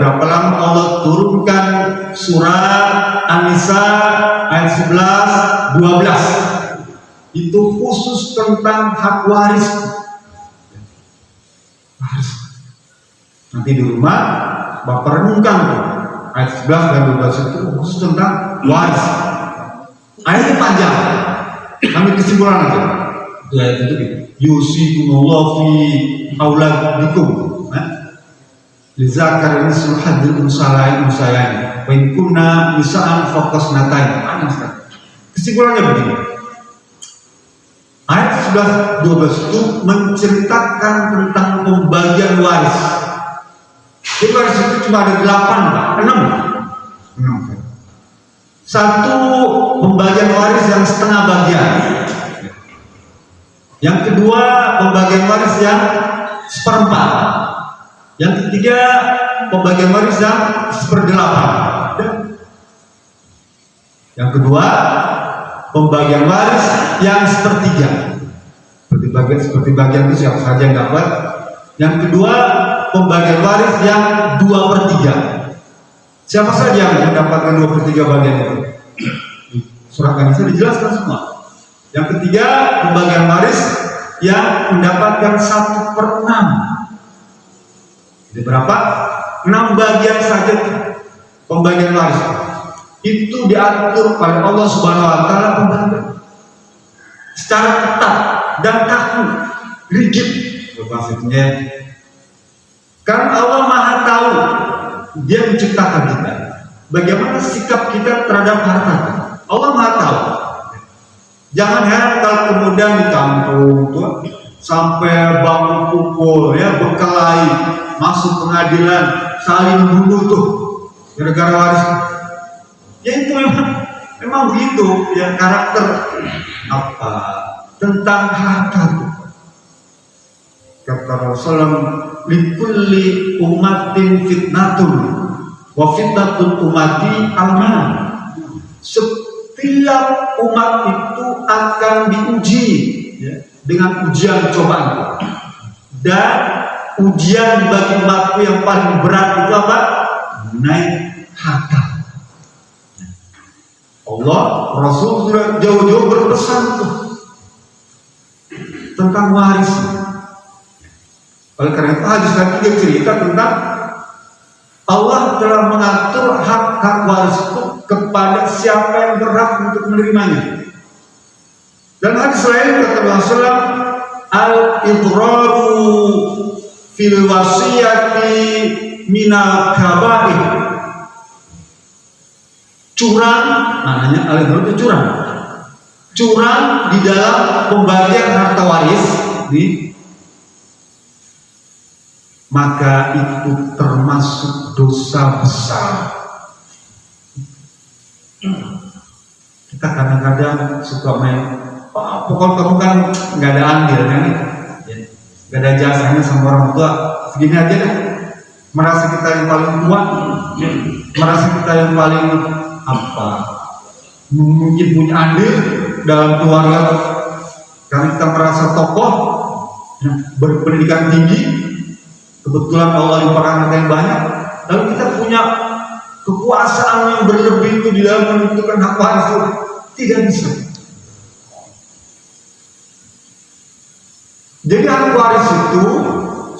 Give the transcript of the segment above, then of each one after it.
Berapa lama Allah turunkan surat An-Nisa ayat 11, 12. Itu khusus tentang hak waris. Nanti di rumah Bapak renungkan ayat 11 dan 12 itu khusus tentang waris. Ayatnya panjang. Kami kesimpulan aja. Itu ayat itu yusikumullahu fi auladikum. Lizakar mislu hadzil unsalain wa in kunna nisaan faqasnatain. Kesimpulannya begini. Ayat 11 12 itu menceritakan tentang pembagian waris. Di waris itu cuma ada 6. Satu, pembagian waris yang setengah bagian. Yang kedua, pembagian waris yang seperempat. Yang ketiga, pembagian waris yang 1/8. Yang kedua, pembagian waris yang 1/3. Seperti bagian itu siapa saja yang dapat. Yang kedua, pembagian waris yang 2/3. Siapa saja yang mendapatkan 2/3 bagian itu? Surat An-Nisa dijelaskan semua. Yang ketiga, pembagian waris yang mendapatkan 1/6. Jadi berapa? 6 bagian saja pembagian waris. Itu diatur oleh Allah Subhanahu wa taala pembagian secara ketat dan kaku, rigid maksudnya. Karena Allah Maha tahu, Dia menciptakan kita. Bagaimana sikap kita terhadap harta? Allah Maha tahu. Jangan heran kalau kemudian di kampung tuh sampai bangun pukul ya, berkelahi, masuk pengadilan, saling bunuh tuh gara-gara waris. Ya itu memang begitu ya, karakter apa tentang harta tuh. Kata Rasulullah, likulli ummatin fitnatun wa fitnatun ummati al-mal. Setiap umat itu akan diuji ya, dengan ujian cobaan. Dan ujian bagi umatku yang paling berat itu apa? Mengenai harta. Allah, Rasul sudah jauh-jauh berpesan tuh tentang waris. Oleh karena itu hadis tadi dia cerita tentang Allah telah mengatur hak-hak waris itu kepada siapa yang berhak untuk menerimanya. Dan hadis lain kata Rasulullah, al-idraru fil wasiyati minal kabair. Curang, namanya al-idraru itu curang. Curang di dalam pembagian harta waris ini, maka itu termasuk dosa besar. Kita kadang-kadang suka main, pokoknya kamu kan nggak ada andil kan, nggak ada jasanya sama orang tua, segini aja deh. Merasa kita yang paling tua, merasa kita yang paling apa, mungkin punya andil dalam keluarga, karena kita merasa tokoh, berpendidikan tinggi. Kebetulan Allah limpahkan harta yang banyak, lalu kita punya kekuasaan yang berlebih itu di dalam menentukan hak waris itu tidak bisa. Jadi hak waris itu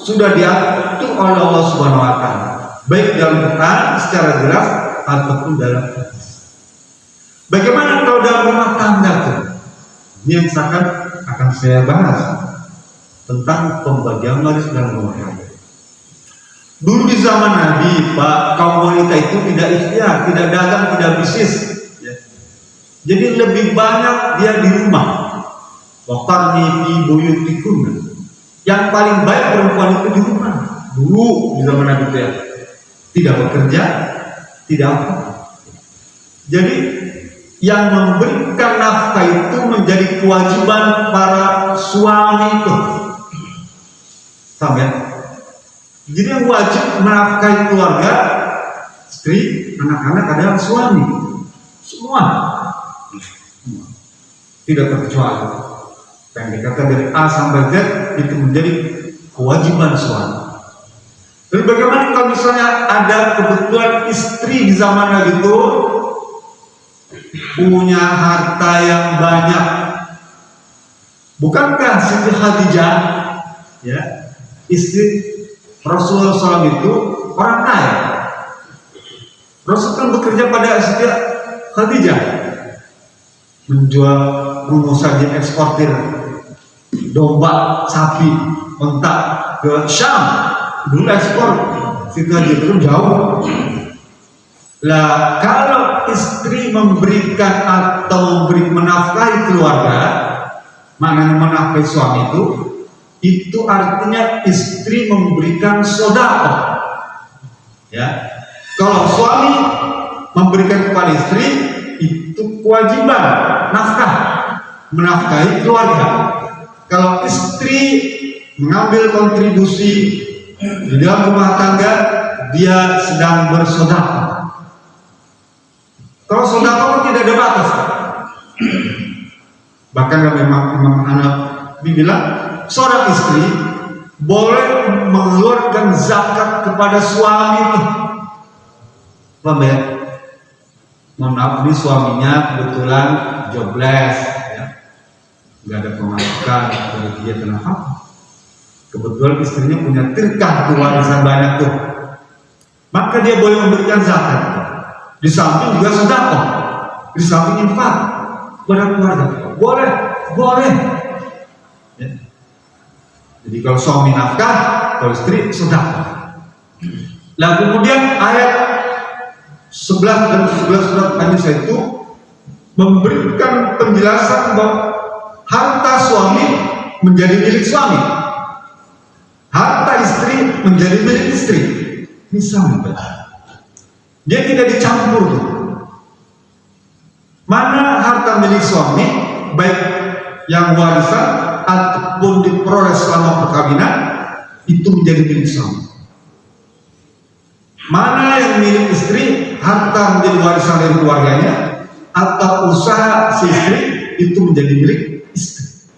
sudah diatur oleh Allah Subhanahu wa taala, baik dalam Quran secara jelas ataupun dalam hadis. Bagaimana kalau dalam rumah tangga tuh? Ini yang akan saya bahas tentang pembagian waris dalam rumah tangga. Dulu di zaman Nabi, Pak, kaum wanita itu tidak ikhtiar, tidak dagang, tidak bisnis. Ya. Jadi lebih banyak dia di rumah. Waqarni fi buyutikunna. Yang paling baik perempuan itu di rumah. Dulu di zaman Nabi itu ya, tidak bekerja, tidak apa. Jadi yang memberikan nafkah itu menjadi kewajiban para suami itu. Sampai. Jadi yang wajib menafkahi keluarga, istri, anak-anak adalah suami. Semua. Tidak terkecuali. Yang dikatakan dari A sampai Z itu menjadi kewajiban suami. Lalu bagaimana kalau misalnya ada kebetulan istri di zaman Nabi itu punya harta yang banyak? Bukankah Siti Khadijah, ya, istri Rasulullah SAW itu orang kaya? Rasul kan bekerja pada Siti Khadijah, menjual rumusan, eksportir domba, sapi, onta ke Syam. Dulu ekspor Siti Khadijah itu jauh. Lah kalau istri memberikan atau menafkahi keluarga, maknanya menafkahi suami itu artinya istri memberikan sedekah. Ya, kalau suami memberikan kepada istri itu kewajiban nafkah, menafkahi keluarga. Kalau istri mengambil kontribusi di dalam rumah tangga, dia sedang bersedekah. Kalau sedekah tidak ada batas. Bahkan memang Imam Hanafi bilang seorang istri boleh mengeluarkan zakat kepada suami. Paham ya? Mohon maaf, ini suaminya kebetulan jobless, ya, nggak ada pemasukan, jadi dia kenapa? Kebetulan istrinya punya tirkah tuh, warisan banyak tuh, maka dia boleh memberikan zakat. Di samping juga sedekah, di samping infak kepada keluarga, boleh. Ya. Jadi kalau suami nafkah, kalau istri sedekah. Lalu kemudian ayat 11 dan 11 surat An-Nisa itu memberikan penjelasan bahwa harta suami menjadi milik suami, harta istri menjadi milik istri. Ini sama, dia tidak dicampur. Mana harta milik suami, baik yang warisan ataupun diperoleh selama perkawinan, itu menjadi milik suami. Mana yang milik istri, harta menjadi warisan dari keluarganya, atau usaha si istri itu menjadi milik istri.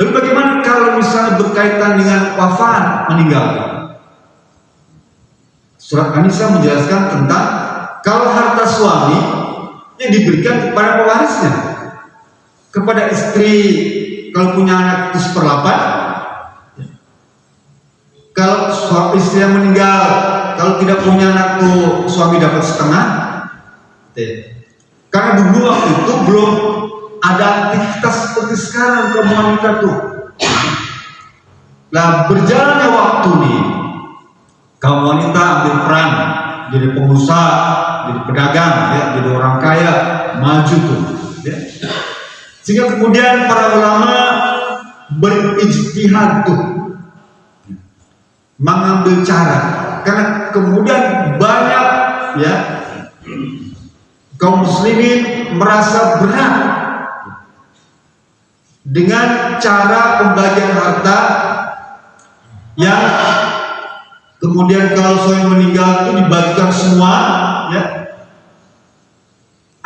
Lalu bagaimana kalau misalnya berkaitan dengan wafat, meninggal? Surat An-Nisa menjelaskan tentang kalau harta suami yang diberikan kepada pewarisnya, kepada istri kalau punya anak itu 1/8. Kalau suami istri yang meninggal, kalau tidak punya anak tuh suami dapat 1/2. Karena dulu waktu itu belum ada aktivitas seperti sekarang kaum wanita tuh. Nah, berjalannya waktu nih, kaum wanita ambil peran jadi pengusaha, jadi pedagang, ya, jadi orang kaya, maju tuh, ya. Sehingga kemudian para ulama berijtihad tuh, mengambil cara, karena kemudian banyak, ya, kaum muslimin merasa berat dengan cara pembagian harta yang kemudian kalau suami meninggal itu dibagikan semua, ya,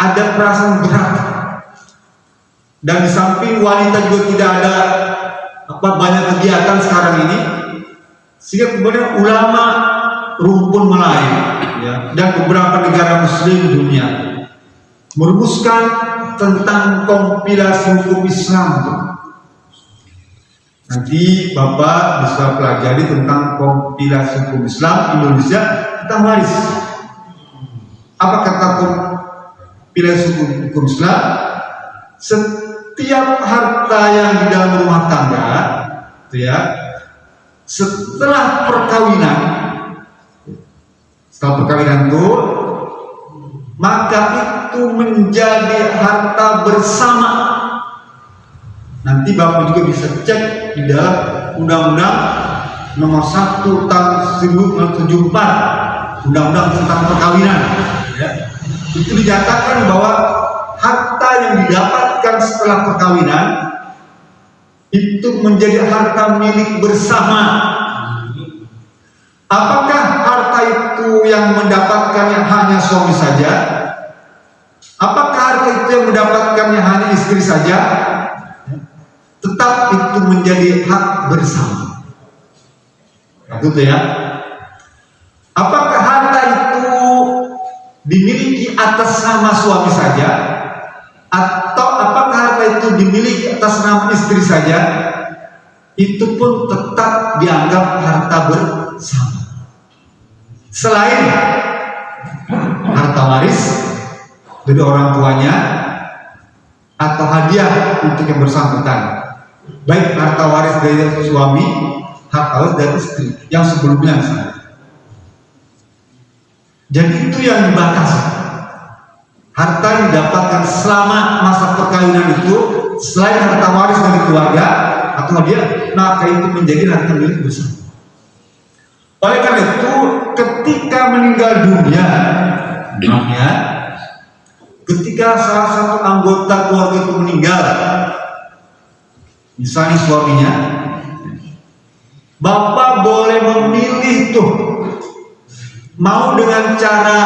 ada perasaan berat. Dan di samping wanita juga tidak ada banyak kegiatan sekarang ini, sehingga kemudian ulama rumpun Melayu, ya, dan beberapa negara muslim dunia merumuskan tentang kompilasi hukum Islam. Nanti Bapak bisa pelajari tentang kompilasi hukum Islam Indonesia tentang waris. Apa kata kompilasi hukum Islam? Setiap harta yang di dalam rumah tangga, ya, setelah perkawinan itu, maka itu menjadi harta bersama. Nanti Bapak juga bisa cek di dalam Undang-Undang Nomor 1 Tahun 1974, Undang-Undang tentang perkawinan, ya. Itu dinyatakan bahwa harta yang didapatkan setelah perkawinan itu menjadi harta milik bersama. Apakah harta itu yang mendapatkannya hanya suami saja? Apakah harta itu yang mendapatkannya hanya istri saja? Tetap itu menjadi hak bersama. Itu tuh ya. Apakah harta itu dimiliki atas nama suami saja, atau apakah harta itu dimiliki atas nama istri saja? Itu pun tetap dianggap harta bersama. Selain harta waris dari orang tuanya atau hadiah untuk yang bersangkutan, baik harta waris dari suami, harta waris dari istri yang sebelumnya misalnya. Jadi itu yang dibatasi. Harta yang didapatkan selama masa perkawinan itu selain harta waris dari keluarga atau hadiah, maka itu menjadi harta milik bersama. Oleh karena itu, ketika meninggal dunia, ya, ketika salah satu anggota keluarga itu meninggal, misalnya suaminya, bapak boleh memilih tuh, mau dengan cara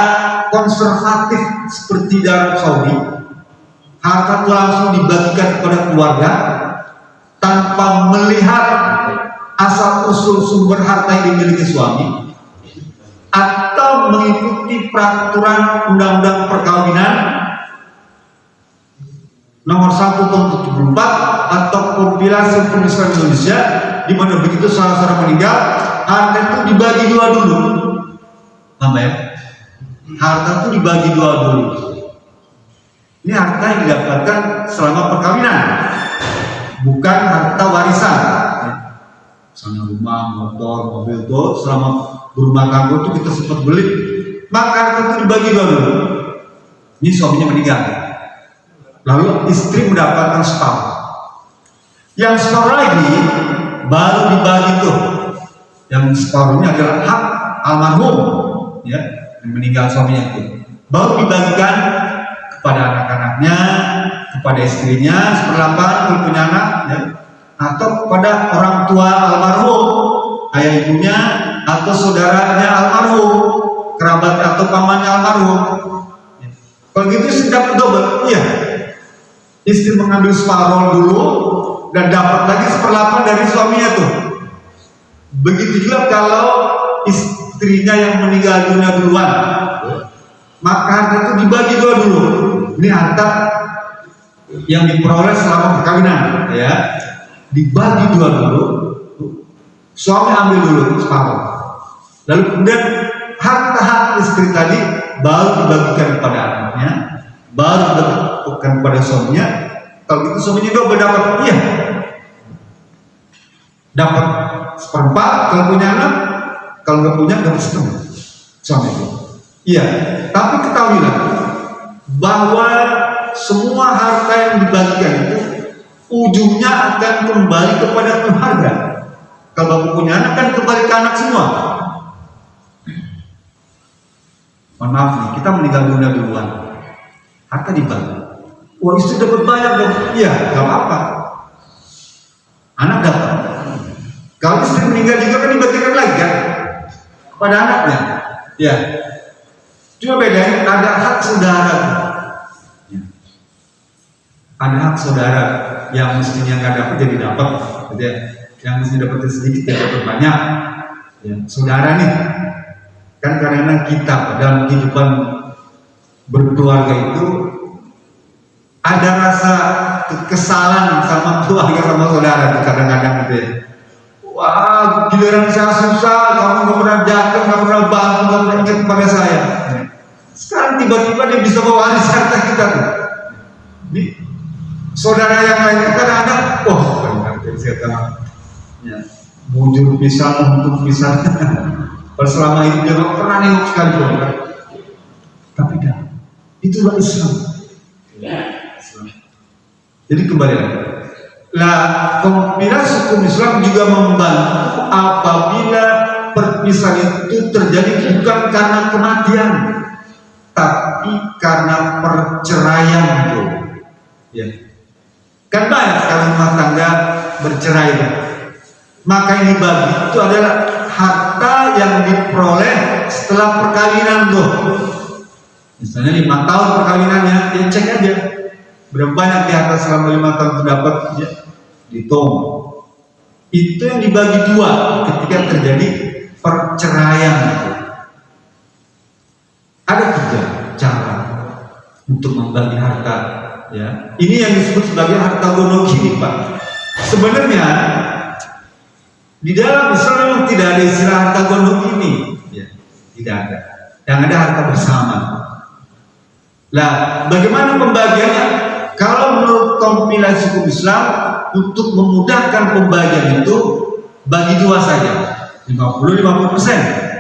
konservatif seperti di Arab Saudi, harta itu langsung dibagikan kepada keluarga tanpa melihat asal usul sumber harta yang dimiliki suami, atau mengikuti peraturan undang-undang perkawinan nomor 1 tahun 74 atau kompilasi hukum Islam Indonesia, di mana begitu seorang meninggal, harta itu dibagi dua dulu. Ya? Harta itu dibagi dua dulu. Ini harta yang didapatkan selama perkawinan, bukan harta warisan. Misalnya rumah, motor, mobil itu selama berumah tangga itu kita sempat beli, maka harta itu dibagi dua dulu. Ini suaminya meninggal, lalu istri mendapatkan separuh. Yang separuh lagi baru dibagi tuh. Yang separuhnya adalah hak almarhum, ya, yang meninggal suaminya itu, baru dibagikan kepada anak-anaknya, kepada istrinya, 1/8 kalau punya anak, ya, atau kepada orang tua almarhum, ayah ibunya, atau saudaranya almarhum, kerabat atau pamannya almarhum. Ya. Kalau gitu sudah double, iya. Istri mengambil separuh dulu dan dapat lagi 1/8 dari suaminya tuh. Begitu juga kalau istrinya yang meninggal dunia duluan, maka harta itu dibagi dua dulu. Ini harta yang diperoleh selama perkawinan, ya, dibagi dua dulu. Suami ambil dulu separuh, lalu kemudian harta istri tadi baru dibagikan kepada anaknya, baru dibagikan kepada suaminya. Kalau itu suaminya juga berdapat, iya, dapat 1/4 kalau punya anak. Kalau nggak punya, dapat 1/2 suami itu. Iya, tapi ketahuilah bahwa semua harta yang dibagikan itu ujungnya akan kembali kepada keluarga. Kalau bapak punya anak kan kembali ke anak semua. Mohon maaf nih, kita meninggal dunia duluan, harta dibagi. Wah, istri dapat banyak dong. Iya, nggak apa-apa. Anak dapat. Kalau istri meninggal juga kan dibagikan lagi kan pada anaknya. Ya. Cuma bedanya ada hak saudara. Ya. Ada hak saudara yang mestinya nggak dapat jadi dapat, gitu ya. Yang mestinya dapat sedikit jadi dapat banyak. Ya. Saudara nih, kan karena kita dalam kehidupan berkeluarga itu ada rasa kekesalan sama keluarga sama saudara kadang-kadang gitu ya. Wah, giliran saya susah, kamu nggak pernah datang, nggak pernah bantu, nggak pernah ingat kepada saya. Sekarang tiba-tiba dia bisa mewaris harta kita tuh. Ini saudara yang lain kadang-kadang, oh, benar saya tahu. Ya, bujur pisang untuk pisang. Selama itu dia nggak pernah nengok sekali pun. Tapi dah, itulah Islam. Jadi kembali lagi. Lah, kompilasi hukum Islam juga membantu apabila perpisahan itu terjadi bukan karena kematian, tapi karena perceraian itu. Ya. Kan banyak sekali rumah tangga bercerai. Maka yang dibagi itu adalah harta yang diperoleh setelah perkawinan tuh. Misalnya 5 tahun perkawinannya, ya cek aja berapa banyak di harta selama 5 tahun terdapat, ya, dihitung. Itu yang dibagi dua ketika terjadi perceraian itu ada 3 cara untuk membagi harta, ya. Ini yang disebut sebagai harta gono gini, Pak. Sebenarnya di dalam Islam tidak ada istilah harta gono gini, ya. Tidak ada. Yang ada harta bersama. Lah, bagaimana pembagiannya? Kalau menurut kompilasi hukum Islam, untuk memudahkan pembagian itu bagi 2 saja, 50-50%.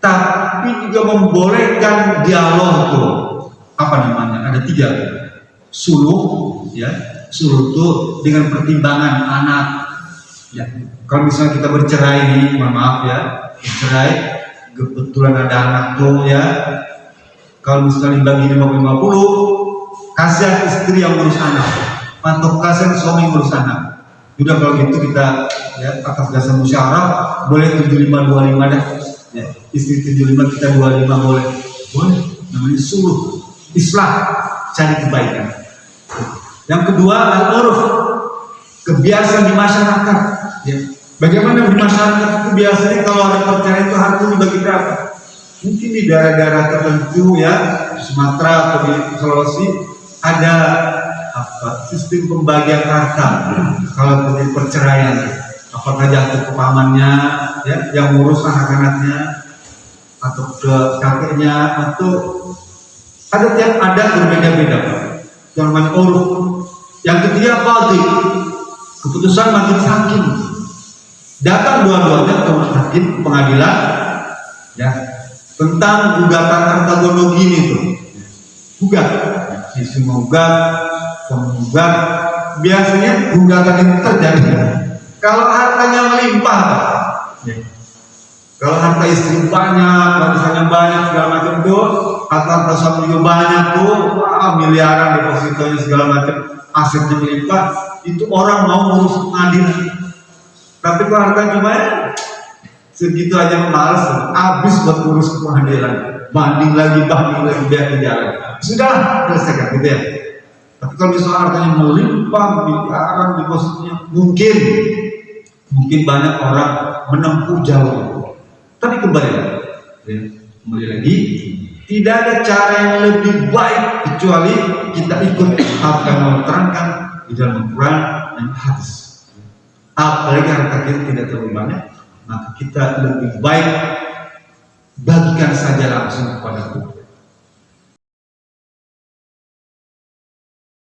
Tapi juga membolehkan dialog tuh, apa namanya? Ada 3, suluh, ya, suluh itu dengan pertimbangan anak, ya. Kalau misalnya kita bercerai nih, mohon maaf ya, bercerai, kebetulan ada anak tuh, ya. Kalau misalnya dibagi 50-50, kasihan istri yang ngurus anak, atau kasihan suami yang ngurus anak. Udah kalau gitu kita, ya, atas dasar musyawarah boleh 75-25 dah. Ya, istri 75 kita 25 boleh, namanya suluh, islah, cari kebaikan. Yang kedua, al-uruf, kebiasaan di masyarakat, ya. Bagaimana di masyarakat itu biasanya kalau ada perceraian itu harta dibagi berapa? Mungkin di daerah-daerah tertentu, ya, di Sumatera atau di Sulawesi ada sistem pembagian harta. Kalau terjadi perceraian, apakah jatuh ke pamannya, ya, yang ngurus anak-anaknya, atau ke kakeknya, atau ada tiap adat berbeda-beda, yang namanya uruf. Yang ketiga, qadhi, keputusan majelis hakim. Datang dua-duanya ke hakim pengadilan, ya, tentang gugatan harta gono gini itu, gugat, sisi menggugat, penggugat. Biasanya gugatan itu terjadi kalau hartanya melimpah, ya. Kalau harta istri banyak, warisannya banyak, segala macam itu, harta suami juga banyak tuh, miliaran depositonya segala macam, asetnya melimpah, itu orang mau ngurus pengadilan. Tapi kalau harta cuma segitu aja males, habis buat ngurus pengadilan, banding lagi biar jalan. Sudah selesai gitu ya. Tapi kalau misalnya hartanya melimpah, miliaran depositnya, mungkin banyak orang menempuh jalur. Tapi kembali lagi, tidak ada cara yang lebih baik kecuali kita ikut apa yang mau terangkan di dalam Al-Quran dan hadis. Apalagi harta kita tidak terlalu banyak, maka kita lebih baik bagikan saja langsung kepada Tuhan.